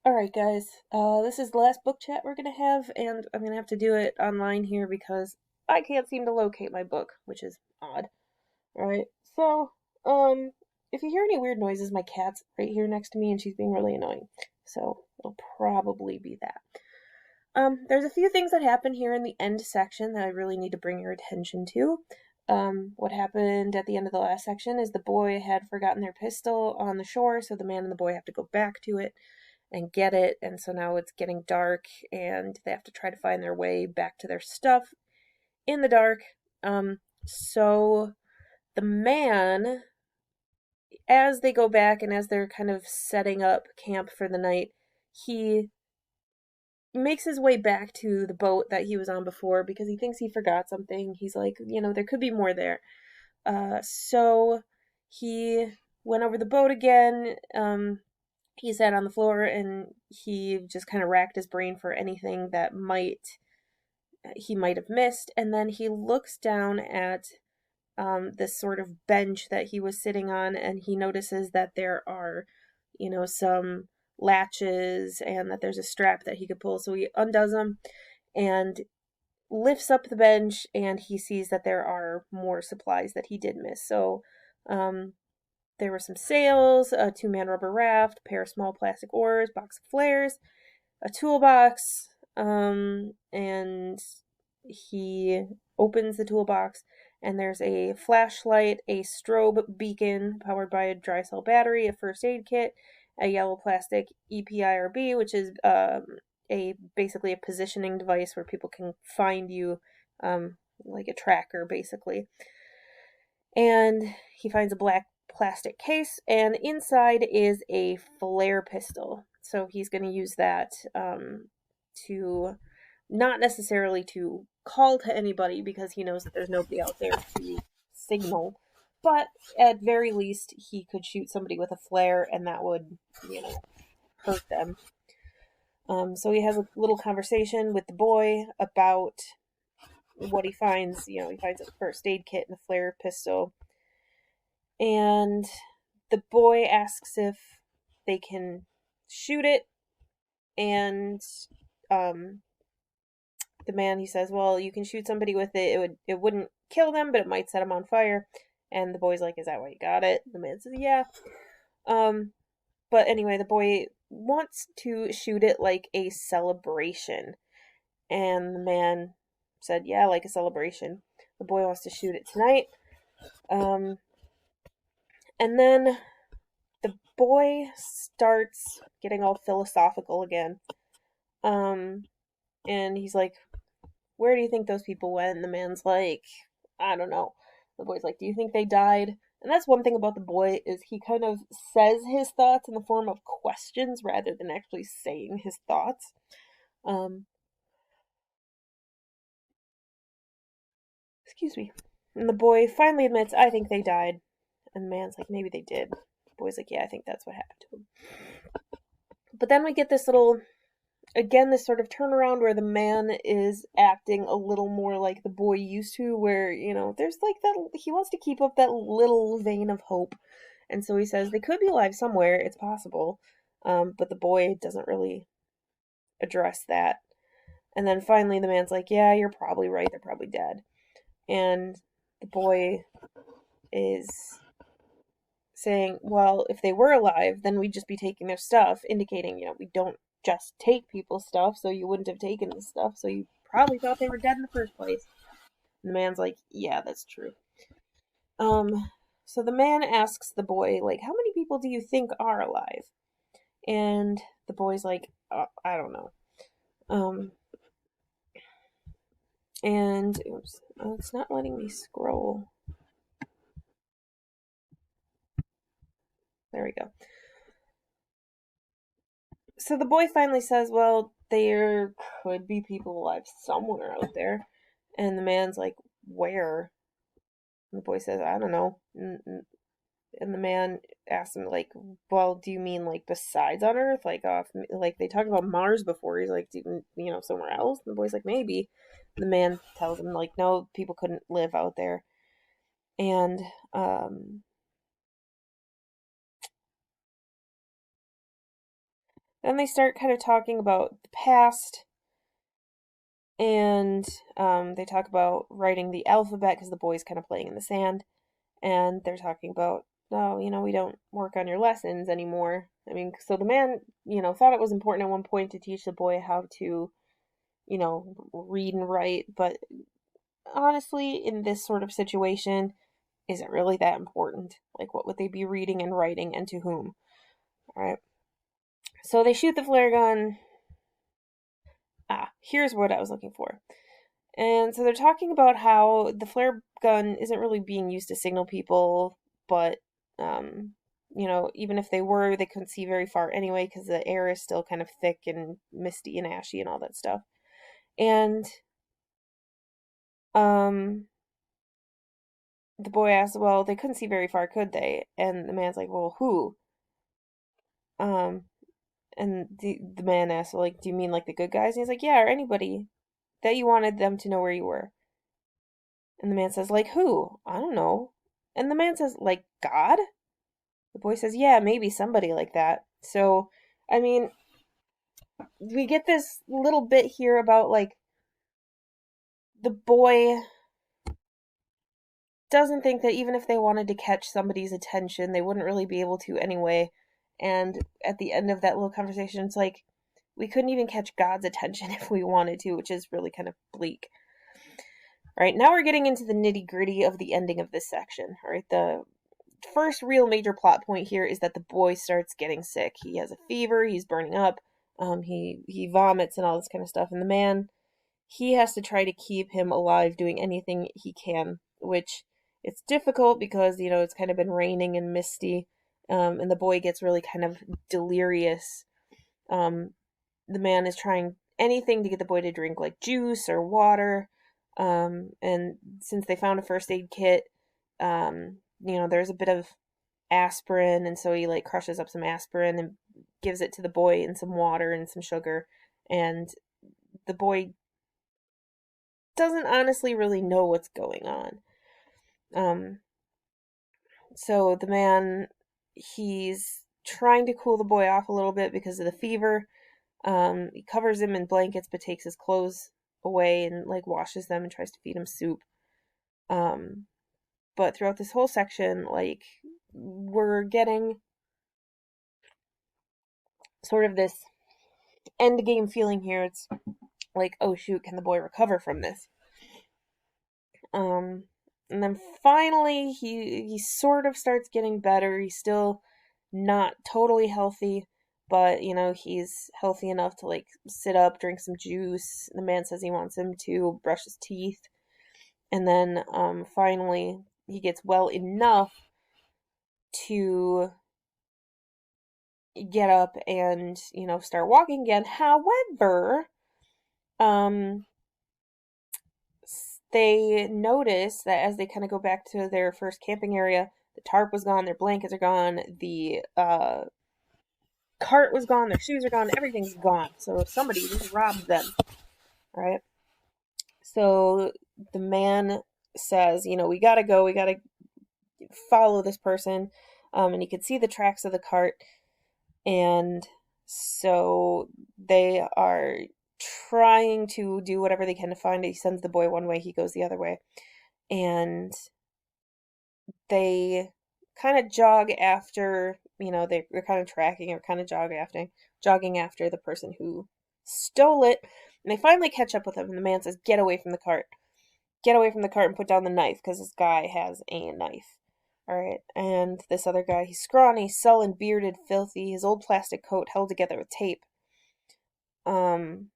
Alright, guys. This is the last book chat we're gonna have, and I'm gonna have to do it online here because I can't seem to locate my book, which is odd. Alright, so, um, if you hear any weird noises, my cat's right here next to me and she's being really annoying. So, it'll probably be that. There's a few things that happen here in the end section that I really need to bring your attention to. What happened at the end of the last section is the boy had forgotten their pistol on the shore, so the man and the boy have to go back to it and get it, and so now it's getting dark and they have to try to find their way back to their stuff in the dark. So the man, as they go back and as they're kind of setting up camp for the night, he makes his way back to the boat that he was on before because he thinks he forgot something. He's like, there could be more there. So he went over the boat again. He sat on the floor and he just kind of racked his brain for anything that he might have missed. And then he looks down at this sort of bench that he was sitting on, and he notices that there are, some latches and that there's a strap that he could pull. So he undoes them and lifts up the bench, and he sees that there are more supplies that he did miss. So, there were some sails, a 2-man rubber raft, a pair of small plastic oars, box of flares, a toolbox, and he opens the toolbox and there's a flashlight, a strobe beacon powered by a dry cell battery, a first aid kit, a yellow plastic EPIRB, which is basically a positioning device where people can find you, like a tracker basically. And he finds a black plastic case, and inside is a flare pistol. So he's going to use that to not necessarily to call to anybody because he knows that there's nobody out there to signal, but at very least he could shoot somebody with a flare and that would, hurt them. So he has a little conversation with the boy about what he finds. He finds a first aid kit and a flare pistol. And the boy asks if they can shoot it, and the man, he says, well, you can shoot somebody with it wouldn't kill them, but it might set them on fire. And the boy's like, is that why you got it? The man says, yeah. But anyway, the boy wants to shoot it like a celebration. And the man said, yeah, like a celebration. The boy wants to shoot it tonight. And then the boy starts getting all philosophical again. And he's like, where do you think those people went? And the man's like, I don't know. The boy's like, do you think they died? And that's one thing about the boy is he kind of says his thoughts in the form of questions rather than actually saying his thoughts. Um, Excuse me. And the boy finally admits, I think they died. And the man's like, maybe they did. The boy's like, yeah, I think that's what happened to them. But then we get this sort of turnaround where the man is acting a little more like the boy used to, where, there's like that, he wants to keep up that little vein of hope. And so he says they could be alive somewhere, it's possible. But the boy doesn't really address that. And then finally the man's like, yeah, you're probably right, they're probably dead. And the boy is saying, well, if they were alive, then we'd just be taking their stuff, indicating, we don't just take people's stuff, so you wouldn't have taken the stuff, so you probably thought they were dead in the first place. And the man's like, yeah, that's true. So the man asks the boy, like, how many people do you think are alive? And the boy's like, I don't know. And oops, it's not letting me scroll. There we go. So the boy finally says, well, there could be people alive somewhere out there. And the man's like, where? And the boy says, I don't know. And the man asks him, like, well, do you mean, like, besides on Earth? Like they talked about Mars before. He's like, somewhere else? And the boy's like, maybe. The man tells him, like, no, people couldn't live out there. And, Then they start kind of talking about the past, and they talk about writing the alphabet because the boy's kind of playing in the sand, and they're talking about, oh, we don't work on your lessons anymore. I mean, so the man, thought it was important at one point to teach the boy how to, read and write, but honestly, in this sort of situation, is it really that important? Like, what would they be reading and writing, and to whom? All right. So they shoot the flare gun. Here's what I was looking for. And so they're talking about how the flare gun isn't really being used to signal people, but, even if they were, they couldn't see very far anyway because the air is still kind of thick and misty and ashy and all that stuff. And the boy asks, well, they couldn't see very far, could they? And the man's like, well, who? And the man asks, well, like, do you mean like the good guys? And he's like, yeah, or anybody that you wanted them to know where you were. And the man says, like who? I don't know. And the man says, like God? The boy says, yeah, maybe somebody like that. So, I mean, we get this little bit here about, like, the boy doesn't think that even if they wanted to catch somebody's attention, they wouldn't really be able to anyway. And at the end of that little conversation, it's like, we couldn't even catch God's attention if we wanted to, which is really kind of bleak. All right, now we're getting into the nitty-gritty of the ending of this section. All right, the first real major plot point here is that the boy starts getting sick. He has a fever, he's burning up, he vomits and all this kind of stuff. And the man, he has to try to keep him alive, doing anything he can, which it's difficult because, it's kind of been raining and misty, and the boy gets really kind of delirious. The man is trying anything to get the boy to drink, like juice or water. And since they found a first aid kit, there's a bit of aspirin, and so he like crushes up some aspirin and gives it to the boy in some water and some sugar, and the boy doesn't honestly really know what's going on. So the man, he's trying to cool the boy off a little bit because of the fever. He covers him in blankets but takes his clothes away and like washes them and tries to feed him soup. But throughout this whole section, like, we're getting sort of this end game feeling here. It's like, oh shoot, can the boy recover from this? And then finally he sort of starts getting better. He's still not totally healthy, but he's healthy enough to like sit up, drink some juice. The man says he wants him to brush his teeth. And then finally he gets well enough to get up and, start walking again. However, they notice that as they kind of go back to their first camping area, the tarp was gone, their blankets are gone, the cart was gone, their shoes are gone, everything's gone. So somebody just robbed them, right? So the man says, we gotta go, we gotta follow this person, and you can see the tracks of the cart, and so they are trying to do whatever they can to find it. He sends the boy one way, he goes the other way, and they kind of jog after, they're kind of tracking or kind of jogging after the person who stole it, and they finally catch up with him, and the man says, get away from the cart. Get away from the cart and put down the knife, because this guy has a knife. Alright, and this other guy, he's scrawny, sullen, bearded, filthy, his old plastic coat held together with tape. The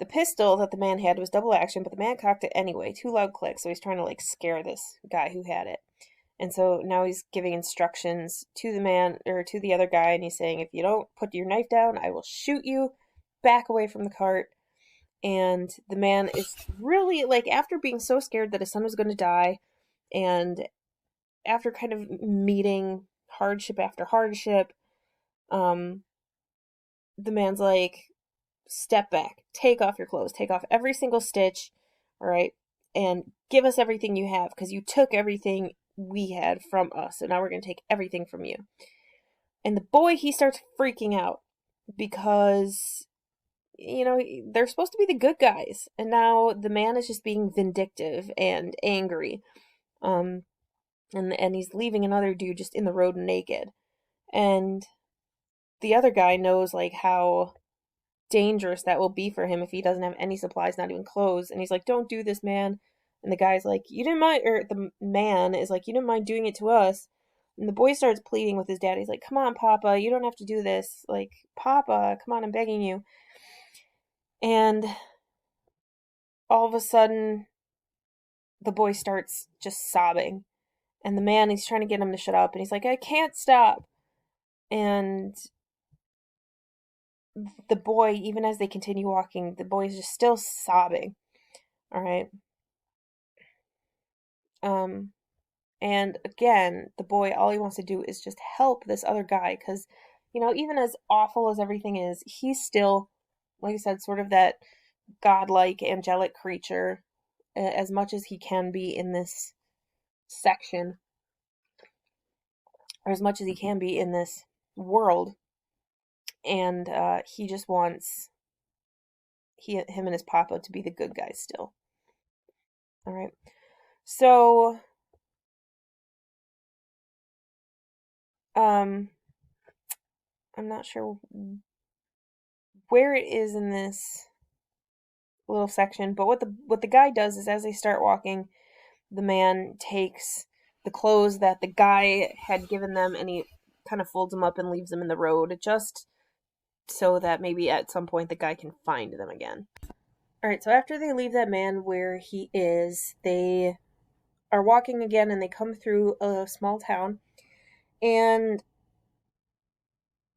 pistol that the man had was double action, but the man cocked it anyway. 2 loud clicks, so he's trying to, like, scare this guy who had it. And so now he's giving instructions to the man, or to the other guy, and he's saying, if you don't put your knife down, I will shoot you. Back away from the cart. And the man is really, like, after being so scared that his son was going to die, and after kind of meeting hardship after hardship, the man's like, step back, take off your clothes, take off every single stitch, all right, and give us everything you have, because you took everything we had from us, and now we're going to take everything from you. And the boy, he starts freaking out. because, they're supposed to be the good guys, and now the man is just being vindictive and angry. Um, and he's leaving another dude just in the road naked. And the other guy knows like how dangerous that will be for him if he doesn't have any supplies, not even clothes. And he's like, "Don't do this, man." And the guy's like, "You didn't mind," or the man is like, "You didn't mind doing it to us." And the boy starts pleading with his dad. He's like, "Come on, Papa, you don't have to do this. Like, Papa, come on, I'm begging you." And all of a sudden, the boy starts just sobbing. And the man, he's trying to get him to shut up. And he's like, "I can't stop." And the boy, even as they continue walking, the boy is just still sobbing. All right. Um, and again, the boy, all he wants to do is just help this other guy because, even as awful as everything is, he's still, like I said, sort of that godlike, angelic creature as much as he can be in this section, or as much as he can be in this world. And he just wants him and his papa to be the good guys still. All right. So, I'm not sure where it is in this little section, but what the guy does is as they start walking, the man takes the clothes that the guy had given them and he kind of folds them up and leaves them in the road just so that maybe at some point the guy can find them again. All right, so after they leave that man where he is, they are walking again and they come through a small town and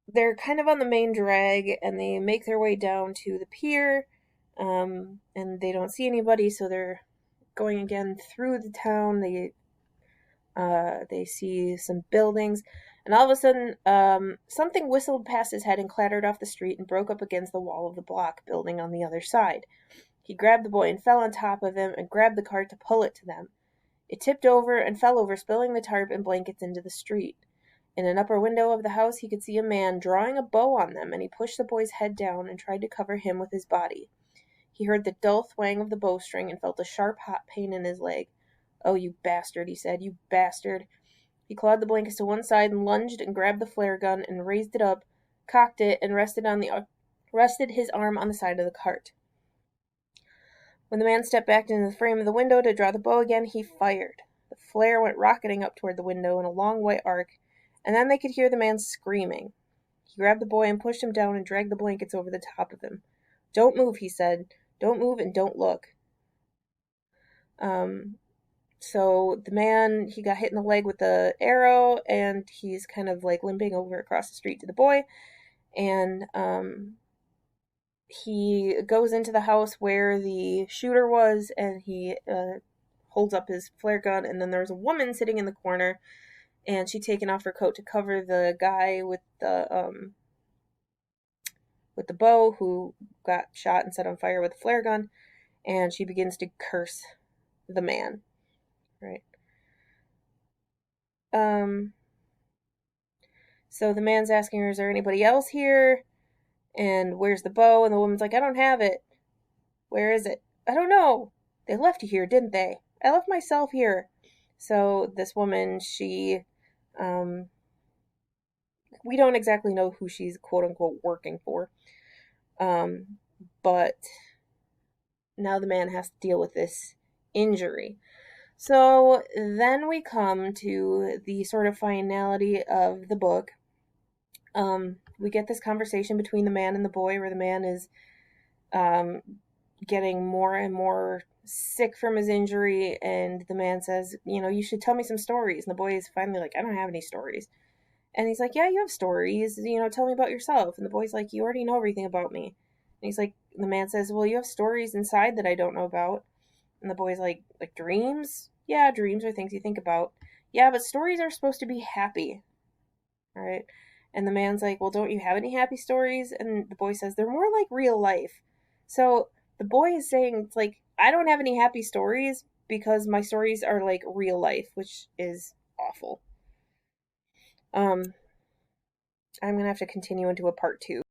they're kind of on the main drag and they make their way down to the pier, and they don't see anybody, so they're going again through the town. They see some buildings, and all of a sudden, something whistled past his head and clattered off the street and broke up against the wall of the block building on the other side. He grabbed the boy and fell on top of him and grabbed the cart to pull it to them. It tipped over and fell over, spilling the tarp and blankets into the street. In an upper window of the house he could see a man drawing a bow on them, and he pushed the boy's head down and tried to cover him with his body. He heard the dull thwang of the bowstring and felt a sharp hot pain in his leg. "Oh, you bastard," he said, "you bastard." He clawed the blankets to one side and lunged and grabbed the flare gun and raised it up, cocked it, and rested his arm on the side of the cart. When the man stepped back into the frame of the window to draw the bow again, he fired. The flare went rocketing up toward the window in a long white arc, and then they could hear the man screaming. He grabbed the boy and pushed him down and dragged the blankets over the top of him. "Don't move," he said. "Don't move and don't look." Um, so the man, he got hit in the leg with the arrow, and he's kind of like limping over across the street to the boy, and he goes into the house where the shooter was, and he holds up his flare gun, and then there's a woman sitting in the corner, and she's taken off her coat to cover the guy with the bow who got shot and set on fire with a flare gun, and she begins to curse the man. Right. So the man's asking her, "Is there anybody else here? And where's the bow?" And the woman's like, "I don't have it." "Where is it?" "I don't know. They left you here, didn't they?" "I left myself here." So this woman, um, we don't exactly know who she's quote unquote working for. But now the man has to deal with this injury. So then we come to the sort of finality of the book. We get this conversation between the man and the boy where the man is getting more and more sick from his injury, and the man says, "You should tell me some stories." And the boy is finally like, "I don't have any stories." And he's like, "Yeah, you have stories, tell me about yourself." And the boy's like, "You already know everything about me." And he's like, the man says, "Well, you have stories inside that I don't know about." And the boy's like dreams? "Yeah, dreams are things you think about." "Yeah, but stories are supposed to be happy." All right. And the man's like, "Well, don't you have any happy stories?" And the boy says, "They're more like real life." So the boy is saying, it's like, I don't have any happy stories because my stories are like real life, which is awful. I'm going to have to continue into a part 2.